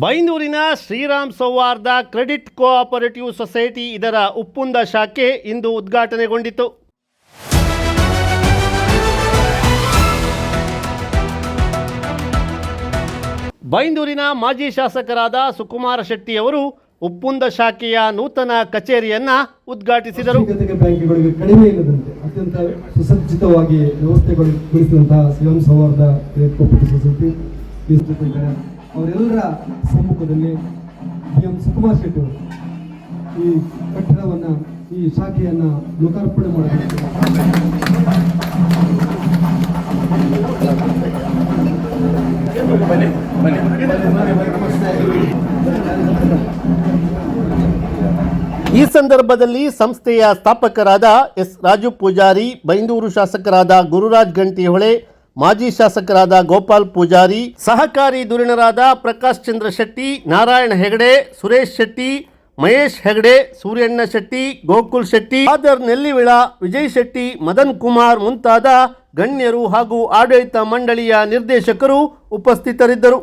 ಬೈಂದೂರಿನ ಶ್ರೀರಾಮ್ ಸೌಹಾರ್ದ credit cooperative society ಇದರ ಉಪ್ಪುಂದ ಶಾಖೆ ಇಂದು ಉದ್ಘಾಟನೆಗೊಂಡಿತು. ಬೈಂದೂರಿನ ಮಾಜಿ ಶಾಸಕರಾದ ಸುಕುಮಾರ ಶೆಟ್ಟಿಯವರು ಉಪ್ಪುಂದ ಶಾಖೆಯ ನೂತನ ಕಚೇರಿಯನ್ನು ಉದ್ಘಾಟಿಸಿದರು. ಬ್ಯಾಂಕ್ಗಳಿಗೆ ಕಡಿಮೆ ಇಲ್ಲದಂತೆ ಅತ್ಯಂತ ಸುಸಜ್ಜಿತವಾಗಿ ವ್ಯವಸ್ಥೆಗೊಳಿಸಿದಂತಹ ಶ್ರೀರಾಮ್ ಸೌಹಾರ್ದ ಕ್ರೆಡಿಟ್ ಕೋಆಪರೇಟಿವ್ ಸೊಸೈಟಿ ಅವರೆಲ್ಲರ ಸಮ್ಮುಖದಲ್ಲಿ BM ಸುಕುಮಾರ್ ಶೆಟ್ಟಿ ಅವರು ಈ ಕಟ್ಟಡವನ್ನು ಈ ಶಾಖೆಯನ್ನು ಲೋಕಾರ್ಪಣೆ ಮಾಡಬೇಕು. ಈ ಸಂದರ್ಭದಲ್ಲಿ ಸಂಸ್ಥೆಯ ಸ್ಥಾಪಕರಾದ ಎಸ್ ರಾಜು ಪೂಜಾರಿ, ಬೈಂದೂರು ಶಾಸಕರಾದ ಗುರುರಾಜ್ ಗಂಟಿಹೊಳೆ, ಮಾಜಿ ಶಾಸಕರಾದ ಗೋಪಾಲ್ ಪೂಜಾರಿ, ಸಹಕಾರಿ ಧುರೀಣರಾದ ಪ್ರಕಾಶ್ ಚಂದ್ರ ಶೆಟ್ಟಿ, ನಾರಾಯಣ ಹೆಗಡೆ, ಸುರೇಶ್ ಶೆಟ್ಟಿ, ಮಹೇಶ್ ಹೆಗಡೆ, ಸೂರ್ಯಣ್ಣ ಶೆಟ್ಟಿ, ಗೋಕುಲ್ ಶೆಟ್ಟಿ, ಆದರ್ ನೆಲ್ಲಿವಿಳ, ವಿಜಯ್ ಶೆಟ್ಟಿ, ಮದನ್ ಕುಮಾರ್ ಮುಂತಾದ ಗಣ್ಯರು ಹಾಗೂ ಆಡಳಿತ ಮಂಡಳಿಯ ನಿರ್ದೇಶಕರು ಉಪಸ್ಥಿತರಿದ್ದರು.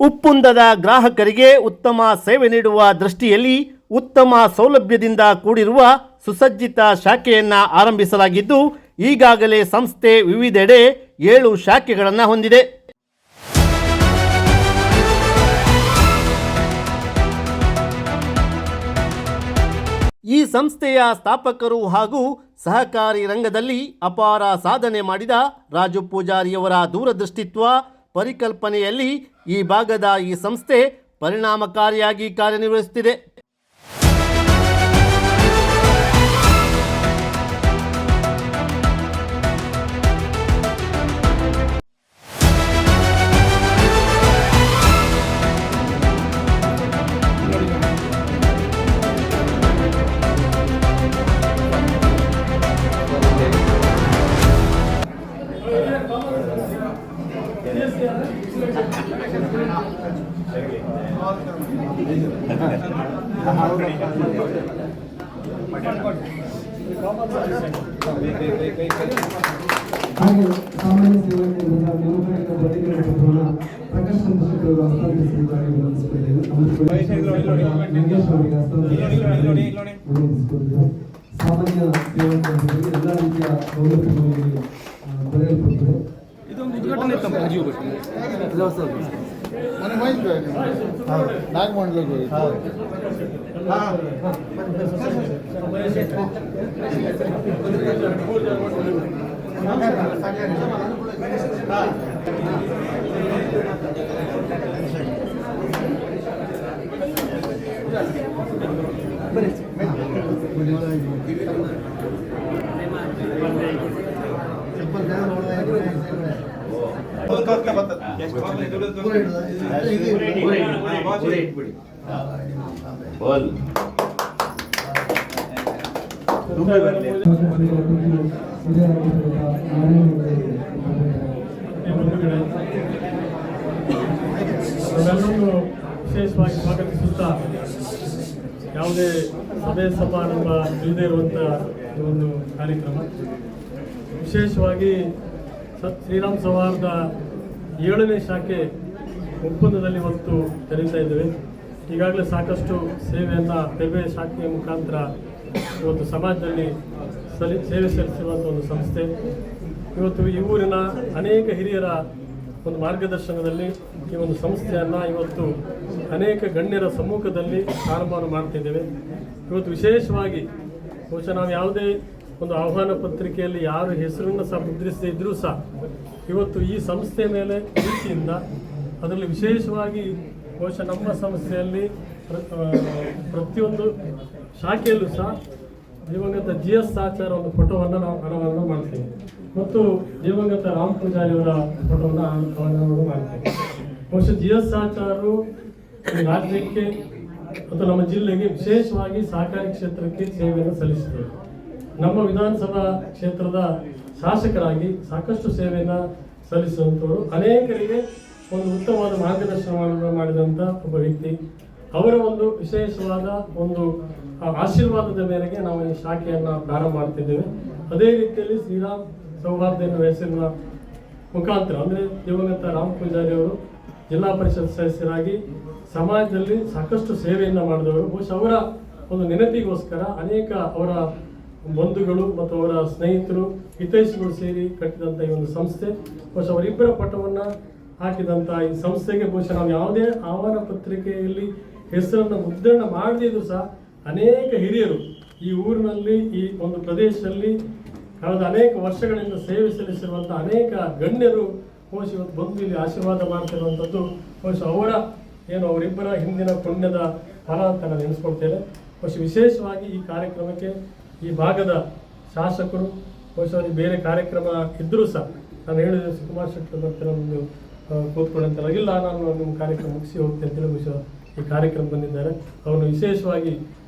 ಉಪ್ಪುಂದದ ಗ್ರಾಹಕರಿಗೆ ಉತ್ತಮ ಸೇವೆ ನೀಡುವ ದೃಷ್ಟಿಯಲ್ಲಿ ಉತ್ತಮ ಸೌಲಭ್ಯದಿಂದ ಕೂಡಿರುವ ಸುಸಜ್ಜಿತ ಶಾಖೆಯನ್ನು ಆರಂಭಿಸಲಾಗಿದ್ದು, ಈಗಾಗಲೇ ಸಂಸ್ಥೆ ವಿವಿಧೆಡೆ 7 ಶಾಖೆಗಳನ್ನು ಹೊಂದಿದೆ. ಈ ಸಂಸ್ಥೆಯ ಸ್ಥಾಪಕರು ಹಾಗೂ ಸಹಕಾರಿ ರಂಗದಲ್ಲಿ ಅಪಾರ ಸಾಧನೆ ಮಾಡಿದ ರಾಜು ಪೂಜಾರಿಯವರ ದೂರದೃಷ್ಟಿತ್ವ ಪರಿಕಲ್ಪನೆಯಲ್ಲಿ ಈ ಭಾಗದ ಈ ಸಂಸ್ಥೆ ಪರಿಣಾಮಕಾರಿಯಾಗಿ ಕಾರ್ಯನಿರ್ವಹಿಸುತ್ತಿದೆ. ಹಾಗೆ ಸಾಮಾನ್ಯ ಸೇವಾ ಕೇಂದ್ರದ ನೇಮಕಾತಿಯ ಬದಿಗಳ ಪತ್ರವನ್ನು ಪ್ರಕಾಶ್ ಚಂದ್ರ ಶೆಟ್ಟಿ ಅವರು ಹಸ್ತಾಂತರಿಸಿದ್ದಾರೆ. ಸಾಮಾನ್ಯ ಸೇವಾ ಕೇಂದ್ರದಲ್ಲಿ ಎಲ್ಲ ರೀತಿಯ ಸೌಲಭ್ಯಗಳಿಗೆ ದೊರೆಯಲ್ಪಡುತ್ತದೆ. ಇದೊಂದು ಉದ್ಘಾಟನೆ ವಿಶೇಷವಾಗಿ ಸ್ವಾಗತಿಸುತ್ತಾ, ಯಾವುದೇ ಸಭೆ ಸಮಾರಂಭ ಇಲ್ಲದೆ ಇರುವಂಥ ಒಂದು ಕಾರ್ಯಕ್ರಮ, ವಿಶೇಷವಾಗಿ ಶ್ರೀರಾಮ್ ಸೌಹಾರ್ದ 7ನೇ ಶಾಖೆ ಒಪ್ಪಂದದಲ್ಲಿ ಇವತ್ತು ತೆರೀತಾ ಇದ್ದೇವೆ. ಈಗಾಗಲೇ ಸಾಕಷ್ಟು ಸೇವೆಯನ್ನು ಬೇರೆ ಬೇರೆ ಶಾಖೆಯ ಮುಖಾಂತರ ಇವತ್ತು ಸಮಾಜದಲ್ಲಿ ಸೇವೆ ಸಲ್ಲಿಸಿರುವಂಥ ಒಂದು ಸಂಸ್ಥೆ. ಇವತ್ತು ಈ ಊರಿನ ಅನೇಕ ಹಿರಿಯರ ಒಂದು ಮಾರ್ಗದರ್ಶನದಲ್ಲಿ ಈ ಒಂದು ಸಂಸ್ಥೆಯನ್ನು ಇವತ್ತು ಅನೇಕ ಗಣ್ಯರ ಸಮ್ಮುಖದಲ್ಲಿ ಪ್ರಾರಂಭವನ್ನು ಮಾಡ್ತಿದ್ದೇವೆ. ಇವತ್ತು ವಿಶೇಷವಾಗಿ ಬಹುಶಃ ನಾವು ಯಾವುದೇ ಒಂದು ಆಹ್ವಾನ ಪತ್ರಿಕೆಯಲ್ಲಿ ಯಾರು ಹೆಸರನ್ನು ಸಹ ಮುದ್ರಿಸದೇ ಇದ್ದರೂ ಸಹ ಇವತ್ತು ಈ ಸಂಸ್ಥೆ ಮೇಲೆ ಪ್ರೀತಿಯಿಂದ, ಅದರಲ್ಲಿ ವಿಶೇಷವಾಗಿ ಬಹುಶಃ ನಮ್ಮ ಸಂಸ್ಥೆಯಲ್ಲಿ ಪ್ರತಿಯೊಂದು ಶಾಖೆಯಲ್ಲೂ ಸಹ ದಿವಂಗತ GS ಆಚಾರ್ ಒಂದು ಫೋಟೋವನ್ನು ನಾವು ಅನಾವರಣ ಮಾಡ್ತೇವೆ ಮತ್ತು ದಿವಂಗತ ರಾಮ್ ಪೂಜಾರಿ ಅವರ ಫೋಟೋವನ್ನು ಅನಾವರಣ ಮಾಡ್ತೇವೆ. ಬಹುಶಃ GS ಆಚಾರ್ಯರು ರಾಜ್ಯಕ್ಕೆ ಮತ್ತು ನಮ್ಮ ಜಿಲ್ಲೆಗೆ ವಿಶೇಷವಾಗಿ ಸಹಕಾರಿ ಕ್ಷೇತ್ರಕ್ಕೆ ಸೇವೆಯನ್ನು ಸಲ್ಲಿಸಿದರು. ನಮ್ಮ ವಿಧಾನಸಭಾ ಕ್ಷೇತ್ರದ ಶಾಸಕರಾಗಿ ಸಾಕಷ್ಟು ಸೇವೆಯನ್ನು ಸಲ್ಲಿಸುವಂಥವರು, ಅನೇಕರಿಗೆ ಒಂದು ಉತ್ತಮವಾದ ಮಾರ್ಗದರ್ಶನವನ್ನು ಮಾಡಿದಂಥ ಒಬ್ಬ ವ್ಯಕ್ತಿ. ಅವರ ಒಂದು ವಿಶೇಷವಾದ ಒಂದು ಆಶೀರ್ವಾದದ ಮೇರೆಗೆ ನಾವು ಈ ಶಾಖೆಯನ್ನು ಪ್ರಾರಂಭ ಮಾಡ್ತಿದ್ದೇವೆ. ಅದೇ ರೀತಿಯಲ್ಲಿ ಶ್ರೀರಾಮ್ ಸೌಹಾರ್ದ ಎನ್ನುವ ಹೆಸರಿನ ಮುಖಾಂತರ ಅಂದರೆ ದಿವಂಗತ ರಾಮ್ ಪೂಜಾರಿ ಅವರು ಜಿಲ್ಲಾ ಪರಿಷತ್ ಸದಸ್ಯರಾಗಿ ಸಮಾಜದಲ್ಲಿ ಸಾಕಷ್ಟು ಸೇವೆಯನ್ನು ಮಾಡಿದವರು. ಬಹುಶಃ ಅವರ ಒಂದು ನೆನಪಿಗೋಸ್ಕರ ಅನೇಕ ಅವರ ಬಂಧುಗಳು ಮತ್ತು ಅವರ ಸ್ನೇಹಿತರು ಹಿತೈಷಿಗಳು ಸೇರಿ ಕಟ್ಟಿದಂಥ ಈ ಒಂದು ಸಂಸ್ಥೆ. ಬಹುಶಃ ಅವರಿಬ್ಬರ ಪಟವನ್ನು ಹಾಕಿದಂಥ ಈ ಸಂಸ್ಥೆಗೆ ಬಹುಶಃ ನಾವು ಯಾವುದೇ ಆಹ್ವಾನ ಪತ್ರಿಕೆಯಲ್ಲಿ ಹೆಸರನ್ನು ಮುದ್ರಣ ಮಾಡದಿದ್ರು ಸಹ ಅನೇಕ ಹಿರಿಯರು ಈ ಊರಿನಲ್ಲಿ ಈ ಒಂದು ಪ್ರದೇಶದಲ್ಲಿ ಕಳೆದ ಅನೇಕ ವರ್ಷಗಳಿಂದ ಸೇವೆ ಸಲ್ಲಿಸಿರುವಂಥ ಅನೇಕ ಗಣ್ಯರು ಬಹುಶಃ ಇವತ್ತು ಬಂದು ಇಲ್ಲಿ ಆಶೀರ್ವಾದ ಮಾಡ್ತಿರುವಂಥದ್ದು ಬಹುಶಃ ಅವರಿಬ್ಬರ ಹಿಂದಿನ ಪುಣ್ಯದ ಫಲ ಅಂತ ನಾನು ನೆನೆಸ್ಕೊಳ್ತೇನೆ. ಬಹುಶಃ ವಿಶೇಷವಾಗಿ ಈ ಕಾರ್ಯಕ್ರಮಕ್ಕೆ ಈ ಭಾಗದ ಶಾಸಕರು ಬಹುಶಃ ಬೇರೆ ಕಾರ್ಯಕ್ರಮ ಇದ್ದರೂ ಸಹ ನಾನು ಹೇಳಿದೆ ಸುಕುಮಾರ್ ಶೆಟ್ಟರ್ ಬರ್ತಾರೆ ಒಂದು ಕೂತ್ಕೊಳ್ಳಂತಲ್ಲ, ಇಲ್ಲ ನಾನು ನಿಮ್ಮ ಕಾರ್ಯಕ್ರಮ ಮುಗಿಸಿ ಹೋಗ್ತೇನೆ ಅಂತೇಳಿ ಬಹುಶಃ ಈ ಕಾರ್ಯಕ್ರಮ ಬಂದಿದ್ದಾರೆ. ಅವನು ವಿಶೇಷವಾಗಿ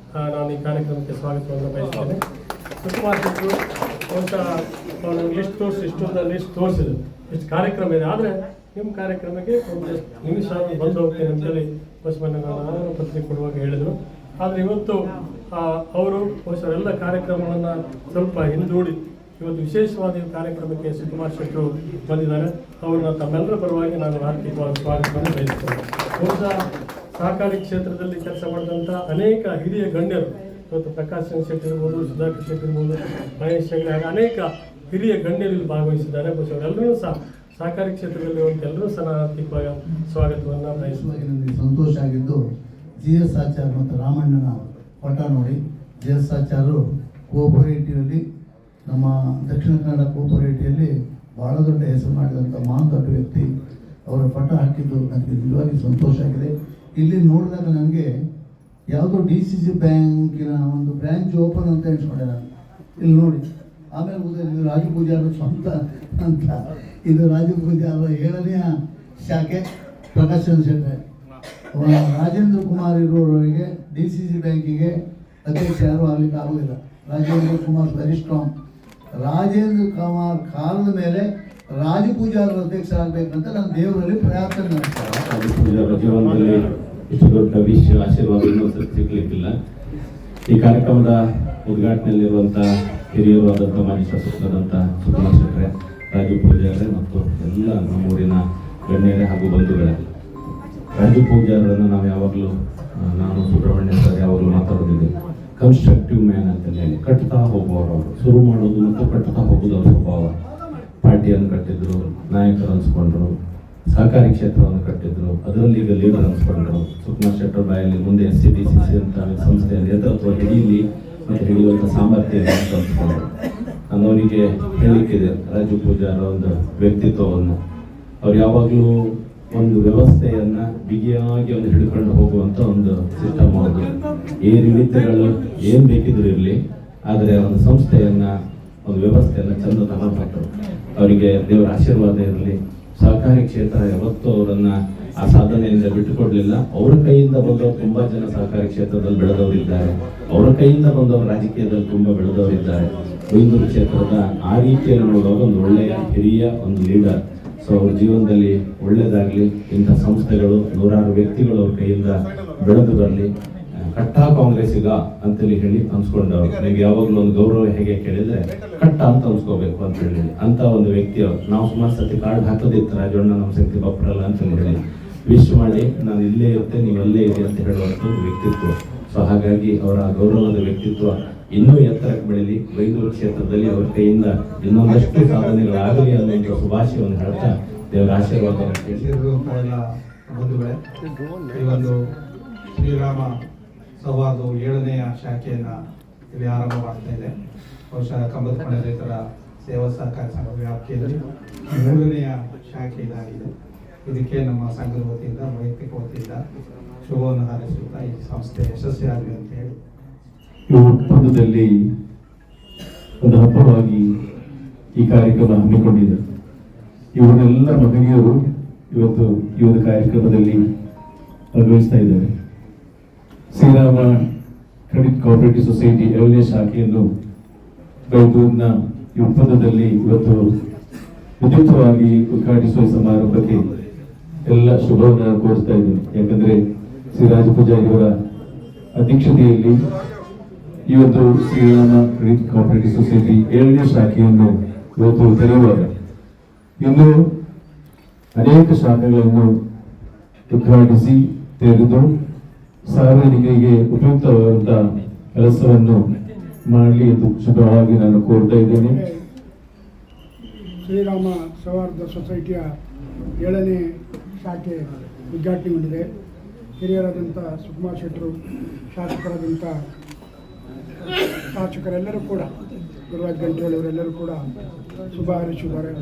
ನಾನು ಈ ಕಾರ್ಯಕ್ರಮಕ್ಕೆ ಸ್ವಾಗತವನ್ನು ಬಯಸ್ತೇನೆ. ಸುಕುಮಾರ್ ಶೆಟ್ಟರು ಬಹುಶಃ ಅವನು ಲಿಸ್ಟ್ ತೋರಿಸಿದ್ರು ಇಷ್ಟು ಕಾರ್ಯಕ್ರಮ ಇದೆ, ಆದರೆ ನಿಮ್ಮ ಕಾರ್ಯಕ್ರಮಕ್ಕೆ ಒಂದು ನಿಮಿಷ ಬಂದು ಹೋಗ್ತೇನೆ ಅಂತೇಳಿ ಬಹುಶಃ ನಾನು ಆಹ್ವಾನ ಪತ್ರಿಕೆ ಕೊಡುವಾಗ ಹೇಳಿದರು. ಆದರೆ ಇವತ್ತು ಅವರು ಬಹುಶಃ ಎಲ್ಲ ಕಾರ್ಯಕ್ರಮವನ್ನು ಸ್ವಲ್ಪ ಹಿಂದೂಡಿ ಇವತ್ತು ವಿಶೇಷವಾದ ಈ ಕಾರ್ಯಕ್ರಮಕ್ಕೆ ಸುಕುಮಾರ್ ಶೆಟ್ಟರು ಬಂದಿದ್ದಾರೆ. ಅವ್ರನ್ನ ತಮ್ಮೆಲ್ಲರ ಪರವಾಗಿ ನಾನು ಆರ್ಥಿಕವಾದ ಸ್ವಾಗತವನ್ನು ಬಯಸ್ತೇನೆ. ಬಹುಶಃ ಸಹಕಾರಿ ಕ್ಷೇತ್ರದಲ್ಲಿ ಕೆಲಸ ಮಾಡಿದಂಥ ಅನೇಕ ಹಿರಿಯ ಗಣ್ಯರು ಇವತ್ತು ಪ್ರಕಾಶ್ ಚಂದ್ರ ಶೆಟ್ಟಿ ಇರ್ಬೋದು, ಸುಧಾಕರ್ ಶೆಟ್ಟಿ ಇರ್ಬೋದು, ಮಹೇಶ್ ಶೆಟ್ಟಿ ಹಾಗೆ ಅನೇಕ ಹಿರಿಯ ಗಣ್ಯರು ಇಲ್ಲಿ ಭಾಗವಹಿಸಿದ್ದಾರೆ. ಬಹುಶಃ ಅವರೆಲ್ಲರೂ ಸಹ ಸಹಕಾರಿ ಕ್ಷೇತ್ರದಲ್ಲಿ ಎಲ್ಲರೂ ಸಹ ಆರ್ಥಿಕವಾಗಿ ಸ್ವಾಗತವನ್ನು ಬಯಸ್ತೇನೆ. ನನಗೆ ಸಂತೋಷ ಆಗಿದ್ದು GS ಆಚಾರ್ ಮತ್ತು ರಾಮಣ್ಣನ ಪಟ ನೋಡಿ. GS ಆಚಾರ್ಯರು ಕೋಆಪರೇಟಿವಲ್ಲಿ ನಮ್ಮ ದಕ್ಷಿಣ ಕನ್ನಡ ಕೋಆಪರೇಟಿವಲ್ಲಿ ಭಾಳ ದೊಡ್ಡ ಹೆಸರು ಮಾಡಿದಂಥ ಮಹಾನ್ ದೊಡ್ಡ ವ್ಯಕ್ತಿ. ಅವರ ಪಟ ಹಾಕಿದ್ದು ನನಗೆ ನಿಜವಾಗಿ ಸಂತೋಷ ಆಗಿದೆ. ಇಲ್ಲಿ ನೋಡಿದಾಗ ನನಗೆ ಯಾವುದೋ DCC ಬ್ಯಾಂಕಿನ ಒಂದು ಬ್ರ್ಯಾಂಚ್ ಓಪನ್ ಅಂತ ಎಣಿಸ್ಕೊಂಡೆ ನಾನು. ಇಲ್ಲಿ ನೋಡಿ ಆಮೇಲೆ ಇದು ರಾಜು ಪೂಜಾರ ಸ್ವಂತ ಅಂತ. ಇದು ರಾಜು ಪೂಜಾರ 7ನೇ ಶಾಖೆ ಪ್ರಕಾಶ್ ಚಂದ್ರ ಶೆಟ್ಟಿ. ರಾಜೇಂದ್ರ ಕುಮಾರ್ ಇರೋರಿಗೆ DCC ಬ್ಯಾಂಕಿಗೆ ಅಧ್ಯಕ್ಷ ಯಾರು ಆಗ್ಲಿಕ್ಕೆ ಆಗೋದಿಲ್ಲ. Rajendra Kumar very strong. ರಾಜೇಂದ್ರ ಕುಮಾರ್ ಕಾಲದ ಮೇಲೆ ರಾಜು ಪೂಜಾರ ಅಧ್ಯಕ್ಷ ಆಗ್ಬೇಕಂತ ನಾನು ದೇವರಲ್ಲಿ ಪ್ರಾರ್ಥನೆ ಮಾಡ್ತಾರೆ. ರಾಜು ಪೂಜಾರ ಜೀವನದಲ್ಲಿ ಇಷ್ಟು ದೊಡ್ಡ ವಿಷಯ ಆಶೀರ್ವಾದ ಇನ್ನೊಂದು ಸಿಗ್ಲಿಕ್ಕಿಲ್ಲ. ಈ ಕಾರ್ಯಕ್ರಮದ ಉದ್ಘಾಟನೆಯಲ್ಲಿರುವಂಥ ಹಿರಿಯರು ಆದಂಥ ಮಾಜಿ ಶಾಸಕರಾದಂಥ ಸುಕುಮಾರ್ ಶೆಟ್ಟರೆ, ರಾಜು ಪೂಜಾರೆ ಮತ್ತು ಎಲ್ಲ ನಮ್ಮೂರಿನ ಗಣ್ಯರೇ ಹಾಗೂ ಬಂಧುಗಳೇ, ರಾಜು ಪೂಜಾರರನ್ನು ನಾವು ಯಾವಾಗಲೂ ನಾನು ಸುಬ್ರಹ್ಮಣ್ಯ ಸರ್ ಯಾವಾಗಲೂ ಮಾತಾಡೋದಿದೆ, ಕನ್ಸ್ಟ್ರಕ್ಟಿವ್ ಮ್ಯಾನ್ ಅಂತ ಹೇಳಿ. ಕಟ್ತಾ ಹೋಗುವವರು ಅವರು, ಶುರು ಮಾಡೋದು ಮತ್ತು ಕಟ್ತಾ ಹೋಗೋದು ಅವ್ರ ಸ್ವಭಾವ. ಪಾರ್ಟಿಯನ್ನು ಕಟ್ಟಿದ್ರು, ನಾಯಕರು ಅನ್ಸ್ಕೊಂಡ್ರು, ಸಹಕಾರಿ ಕ್ಷೇತ್ರವನ್ನು ಕಟ್ಟಿದ್ರು, ಅದರಲ್ಲಿ ಈಗ ಲೀಡರ್ ಅನ್ಸ್ಕೊಂಡ್ರು. ಸುಕುಮಾರ್ ಶೆಟ್ಟರ್ ಬಾಯಲ್ಲಿ ಮುಂದೆ SCDCC ಅಂತ ಸಂಸ್ಥೆಯ ನೇತೃತ್ವ ಹಿಡೀಲಿ ಮತ್ತು ಹಿಡಿಯುವಂಥ ಸಾಮರ್ಥ್ಯ ಅಂತ ಅನ್ಸ್ಕೊಂಡ್ರು. ನಾನು ಅವರಿಗೆ ಹೇಳಲಿಕ್ಕಿದೆ ರಾಜು ಪೂಜಾರ ಒಂದು ವ್ಯಕ್ತಿತ್ವವನ್ನು. ಅವ್ರು ಯಾವಾಗಲೂ ಒಂದು ವ್ಯವಸ್ಥೆಯನ್ನ ಬಿಗಿಯಾಗಿ ಒಂದು ಹಿಡ್ಕೊಂಡು ಹೋಗುವಂತ ಒಂದು ಸಿಸ್ಟಮ್ ಅವರು. ಏರಿಳಿತಗಳು ಏನ್ ಬೇಕಿದ್ರು ಇರಲಿ, ಆದರೆ ಒಂದು ಸಂಸ್ಥೆಯನ್ನ ಒಂದು ವ್ಯವಸ್ಥೆಯನ್ನ ಚಂದ ತಗೊಂಡ್ಬಿಟ್ರು. ಅವರಿಗೆ ದೇವರ ಆಶೀರ್ವಾದ ಇರಲಿ. ಸಹಕಾರಿ ಕ್ಷೇತ್ರ ಯಾವತ್ತೂ ಅವರನ್ನ ಆ ಸಾಧನೆಯಿಂದ ಬಿಟ್ಟುಕೊಡ್ಲಿಲ್ಲ. ಅವರ ಕೈಯಿಂದ ಬಂದವರು ತುಂಬಾ ಜನ ಸಹಕಾರಿ ಕ್ಷೇತ್ರದಲ್ಲಿ ಬೆಳೆದವರಿದ್ದಾರೆ, ಅವರ ಕೈಯಿಂದ ಬಂದವರು ರಾಜಕೀಯದಲ್ಲಿ ತುಂಬಾ ಬೆಳೆದವರಿದ್ದಾರೆ. ಬೈಂದೂರು ಕ್ಷೇತ್ರದ ಆ ರೀತಿಯಲ್ಲಿ ನೋಡುವಾಗ ಒಂದು ಒಳ್ಳೆಯ ಹಿರಿಯ ಒಂದು ಲೀಡರ್. ಸೊ ಅವ್ರ ಜೀವನದಲ್ಲಿ ಒಳ್ಳೇದಾಗ್ಲಿ, ಇಂಥ ಸಂಸ್ಥೆಗಳು ನೂರಾರು ವ್ಯಕ್ತಿಗಳು ಅವ್ರ ಕೈಯಿಂದ ಬೆಳೆದು ಬರಲಿ. ಕಟ್ಟಾ ಕಾಂಗ್ರೆಸ್ಸಿಗ ಅಂತೇಳಿ ಹೇಳಿ ಅನ್ಸ್ಕೊಂಡವ್ರು. ನೀವು ಯಾವಾಗಲೂ ಒಂದು ಗೌರವ ಹೇಗೆ ಕೇಳಿದ್ರೆ ಕಟ್ಟ ಅಂತ ಅನ್ಸ್ಕೋಬೇಕು ಅಂತ ಹೇಳಿ ಅಂತ ಒಂದು ವ್ಯಕ್ತಿ ಅವ್ರು. ನಾವು ಸುಮಾರು ಸತಿ ಕಾರ್ಡ್ ಹಾಕೋದಿತ್ತು, ರಾಜಣ್ಣ ನಮ್ಮ ಶಕ್ತಿ ಬಪ್ಪರಲ್ಲ ಅಂತ ಹೇಳಿ ವಿಶ್ ಮಾಡಿ ನಾನು ಇಲ್ಲೇ ಇರುತ್ತೆ ನೀವು ಅಲ್ಲೇ ಇದೆ ಅಂತ ಹೇಳುವಂಥ ವ್ಯಕ್ತಿತ್ವ. ಸೊ ಹಾಗಾಗಿ ಅವರ ಗೌರವದ ವ್ಯಕ್ತಿತ್ವ ಇನ್ನೂ ಎತ್ತರಕ್ಕೆ ಬೆಳೀಲಿ. ಬೈಂದೂರು ಕ್ಷೇತ್ರದಲ್ಲಿ ಅವರ ಕೈಯಿಂದ ಇನ್ನೊಂದಷ್ಟು ಸಾಧನೆಗಳಾಗಲಿ ಅನ್ನುವಂಥ ಶುಭಾಶಯವನ್ನು ಹೇಳ್ತಾ ದೇವರ ಆಶೀರ್ವಾದ ಬಂಧುಗಳೇ, ಈ ಒಂದು ಶ್ರೀರಾಮ ಸೌಹಾರ್ದ 7ನೇ ಶಾಖೆಯನ್ನು ಇಲ್ಲಿ ಆರಂಭ ಮಾಡ್ತಾ ಇದೆ. ಬಹುಶಃ ಕಂಬದಕೊಂಡ ರೈತರ ಸೇವಾ ಸಹಕಾರ ಸಂಘ ವ್ಯಾಪ್ತಿಯಲ್ಲಿ 3ನೇ ಶಾಖೆ ಇದಾಗಿದೆ. ಇದಕ್ಕೆ ನಮ್ಮ ಸಂಘದ ವತಿಯಿಂದ ವೈಯಕ್ತಿಕ ವತಿಯಿಂದ ಶುಭವನ್ನು ಹಾರೈಸುತ್ತಾ ಈ ಸಂಸ್ಥೆ ಯಶಸ್ವಿಯಾಗಲಿ ಅಂತ ಹೇಳಿ ಈ ಒಪ್ಪಂದದಲ್ಲಿ ಒಂದು ಹಬ್ಬವಾಗಿ ಈ ಕಾರ್ಯಕ್ರಮ ಹಮ್ಮಿಕೊಂಡಿದೆ. ಇವರೆಲ್ಲ ಮಹನೀಯರು ಇವತ್ತು ಈ ಒಂದು ಕಾರ್ಯಕ್ರಮದಲ್ಲಿ ಭಾಗವಹಿಸ್ತಾ ಇದ್ದಾರೆ. ಶ್ರೀರಾಮ ಕ್ರೆಡಿಟ್ ಕೋಆಪರೇಟಿವ್ ಸೊಸೈಟಿ 7ನೇ ಶಾಖೆಯನ್ನು ಬೆಂಗಳೂರಿನ ಈ ಒಪ್ಪಂದದಲ್ಲಿ ಇವತ್ತು ವಿದ್ಯುಕ್ತವಾಗಿ ಉದ್ಘಾಟಿಸುವ ಸಮಾರಂಭಕ್ಕೆ ಎಲ್ಲ ಶುಭವನ್ನು ಕೋರ್ತಾ ಇದ್ದೇನೆ. ಯಾಕಂದ್ರೆ ಶ್ರೀ ರಾಜ ಪೂಜಾರಿಯವರ ಅಧ್ಯಕ್ಷತೆಯಲ್ಲಿ ಈ ಒಂದು ಶ್ರೀರಾಮ ಕ್ರೆಡಿಟ್ ಕೋಆಪರೇಟಿವ್ ಸೊಸೈಟಿ 7ನೇ ಶಾಖೆಯನ್ನು ಇವತ್ತು ತೆರೆಯುವಾಗ ಇನ್ನು ಅನೇಕ ಶಾಖೆಗಳನ್ನು ಉದ್ಘಾಟಿಸಿ ತೆರೆದು ಸಾರ್ವಜನಿಕರಿಗೆ ಉಪಯುಕ್ತವಾದಂತಹ ಕೆಲಸವನ್ನು ಮಾಡಲಿ ಎಂದು ಶುಭವಾಗಿ ನಾನು ಕೋರ್ತಾ ಇದ್ದೇನೆ. ಶ್ರೀರಾಮ ಸೌಹಾರ್ದ ಸೊಸೈಟಿಯ 7ನೇ ಶಾಖೆ ಉದ್ಘಾಟನೆಗೊಂಡಿದೆ. ಹಿರಿಯರಾದಂಥ ಸುಕುಮಾರ್ ಶೆಟ್ಟರು, ಶಾಸಕರಾದಂಥ ಶಾಸಕರೆಲ್ಲರೂ ಕೂಡ ಗುರುರಾಜ್ ಗಂಟೆಯವರೆಲ್ಲರೂ ಕೂಡ ಶುಭ ಹಾರೈಸಿದ್ದಾರೆ.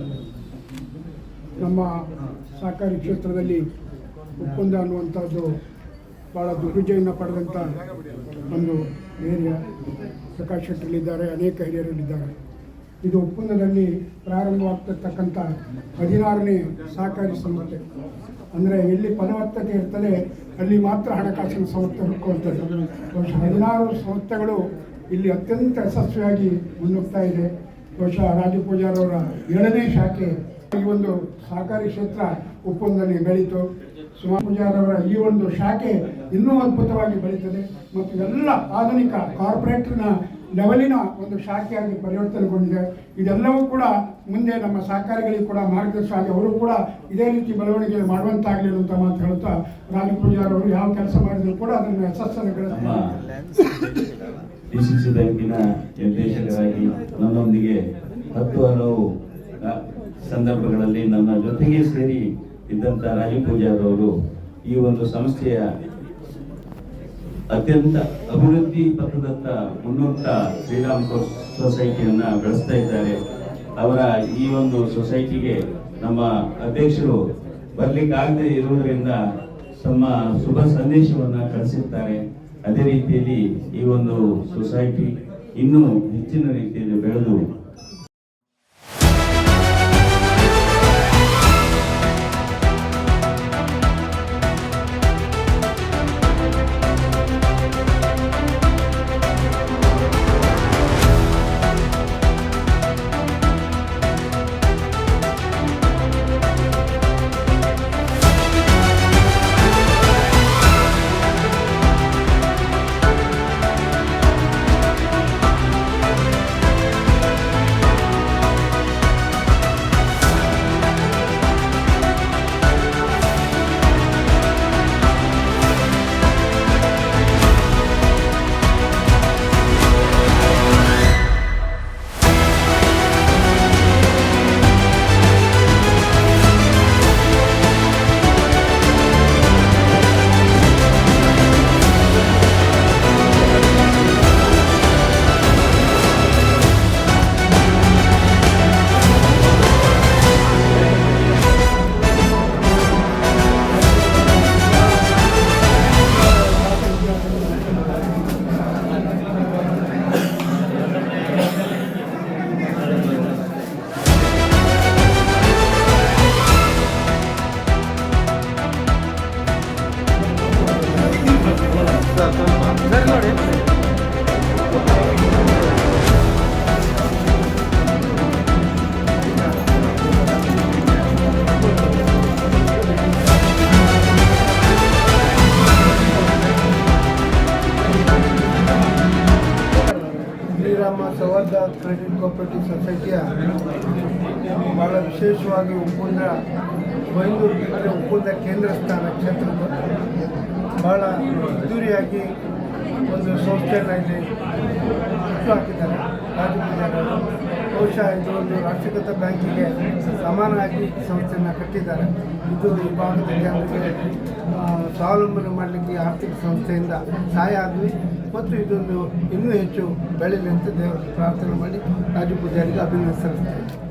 ನಮ್ಮ ಸಹಕಾರಿ ಕ್ಷೇತ್ರದಲ್ಲಿ ಒಪ್ಪಂದ ಅನ್ನುವಂಥದ್ದು ಭಾಳ ದುರ್ವಿಜಯವನ್ನು ಪಡೆದಂಥ ಒಂದು ಏರಿಯಾ. ಪ್ರಕಾಶ್ ಶೆಟ್ಟರಲ್ಲಿದ್ದಾರೆ, ಅನೇಕ ಹಿರಿಯರಲ್ಲಿದ್ದಾರೆ. ಇದು ಒಪ್ಪಂದದಲ್ಲಿ ಪ್ರಾರಂಭವಾಗ್ತಿರ್ತಕ್ಕಂಥ 16ನೇ ಸಹಕಾರಿ ಸಂಸ್ಥೆ. ಅಂದರೆ ಎಲ್ಲಿ ಫಲವತ್ತತೆ ಇರ್ತದೆ ಅಲ್ಲಿ ಮಾತ್ರ ಹಣಕಾಸಿನ ಸಂಸ್ಥೆ ಹುಡ್ಕೊಳ್ತದೆ. 16 ಸಂಸ್ಥೆಗಳು ಇಲ್ಲಿ ಅತ್ಯಂತ ಯಶಸ್ವಿಯಾಗಿ ಮುನ್ನುಗ್ತಾ ಇದೆ. ಬಹುಶಃ ರಾಜು ಪೂಜಾರವರ 7ನೇ ಶಾಖೆ ಈ ಒಂದು ಸಹಕಾರಿ ಕ್ಷೇತ್ರ ಒಪ್ಪಂದದಲ್ಲಿ ಬೆಳೀತು. ಸುಮಾ ಪೂಜಾರವರ ಈ ಒಂದು ಶಾಖೆ ಇನ್ನೂ ಅದ್ಭುತವಾಗಿ ಬೆಳೀತದೆ ಮತ್ತು ಎಲ್ಲ ಆಧುನಿಕ ಕಾರ್ಪೊರೇಟ್ನ ಲೆವೆಲಿನ ಒಂದು ಶಾಖೆಯಾಗಿ ಪರಿವರ್ತನೆಗೊಂಡಿದೆ. ಇದೆಲ್ಲವೂ ಕೂಡ ಮುಂದೆ ನಮ್ಮ ಸಹಕಾರಿಗಳಿಗೆ ಕೂಡ ಮಾರ್ಗದರ್ಶನ ಆಗಿ ಅವರು ಕೂಡ ಇದೇ ರೀತಿ ಬೆಳವಣಿಗೆ ಮಾಡುವಂತಾಗಲಿ ಅಂತ ಮಾತು ಹೇಳುತ್ತಾ, ರಾಜು ಪೂಜಾರವರು ಯಾವ ಕೆಲಸ ಮಾಡಿದ್ರು ಕೂಡ ಅದನ್ನು ಯಶಸ್ಸನ್ನು ಡಿಸಿಸಿ ಬ್ಯಾಂಕಿನ ನಿರ್ದೇಶಕರಾಗಿ ನನ್ನೊಂದಿಗೆ 10 ಹಲವು ಸಂದರ್ಭಗಳಲ್ಲಿ ನನ್ನ ಜೊತೆಗೆ ಸೇರಿ ಇದ್ದಂಥ ರಾಜು ಪೂಜಾರವರು ಈ ಒಂದು ಸಂಸ್ಥೆಯ ಅತ್ಯಂತ ಅಭಿವೃದ್ಧಿ ಪಥದತ್ತ ಮುನ್ನುಗ್ತಾ ಶ್ರೀರಾಮ್ ಸೊಸೈಟಿಯನ್ನ ಬೆಳೆಸ್ತಾ ಇದ್ದಾರೆ. ಅವರ ಈ ಒಂದು ಸೊಸೈಟಿಗೆ ನಮ್ಮ ಅಧ್ಯಕ್ಷರು ಬರ್ಲಿಕ್ಕಾಗದೆ ಇರುವುದರಿಂದ ತಮ್ಮ ಶುಭ ಸಂದೇಶವನ್ನ ಕಳಿಸಿರ್ತಾರೆ. ಅದೇ ರೀತಿಯಲ್ಲಿ ಈ ಒಂದು ಸೊಸೈಟಿ ಇನ್ನೂ ಹೆಚ್ಚಿನ ರೀತಿಯಲ್ಲಿ ಬೆಳೆದು ಸೌಹಾರ್ದ ಕ್ರೆಡಿಟ್ ಕೋಆಪರೇಟಿವ್ ಸೊಸೈಟಿಯ ಭಾಳ ವಿಶೇಷವಾಗಿ ಒಪ್ಪಂದ ಬೈಂದೂರು ಬಿಟ್ಟರೆ ಒಪ್ಪಂದ ಕೇಂದ್ರ ಸ್ಥಾನ ಕ್ಷೇತ್ರದ ಭಾಳ ಅದ್ದೂರಿಯಾಗಿ ಒಂದು ಸಂಸ್ಥೆಯನ್ನು ಇಲ್ಲಿ ಹುಟ್ಟು ಹಾಕಿದ್ದಾರೆ ರಾಜು ಪೂಜಾರವರು. ಬಹುಶಃ ಇದು ಒಂದು ರಾಷ್ಟ್ರೀಕೃತ ಬ್ಯಾಂಕಿಗೆ ಸಮಾನವಾಗಿ ಸಂಸ್ಥೆಯನ್ನು ಕಟ್ಟಿದ್ದಾರೆ. ಇದು ಈ ಭಾಗದ ಜನರಿಗೆ ಸ್ವಾವಲಂಬನೆ ಮಾಡಲಿಕ್ಕೆ ಆರ್ಥಿಕ ಸಂಸ್ಥೆಯಿಂದ ಸಹಾಯ ಆಗಲಿ ಮತ್ತು ಇದೊಂದು ಇನ್ನೂ ಹೆಚ್ಚು ಬೆಳೀಲಿ ಅಂತ ದೇವರ ಪ್ರಾರ್ಥನೆ ಮಾಡಿ ರಾಜು ಪೂಜಾರಿಗೆ ಅಭಿನಂದನೆ ಸಲ್ಲಿಸ್ತಾರೆ.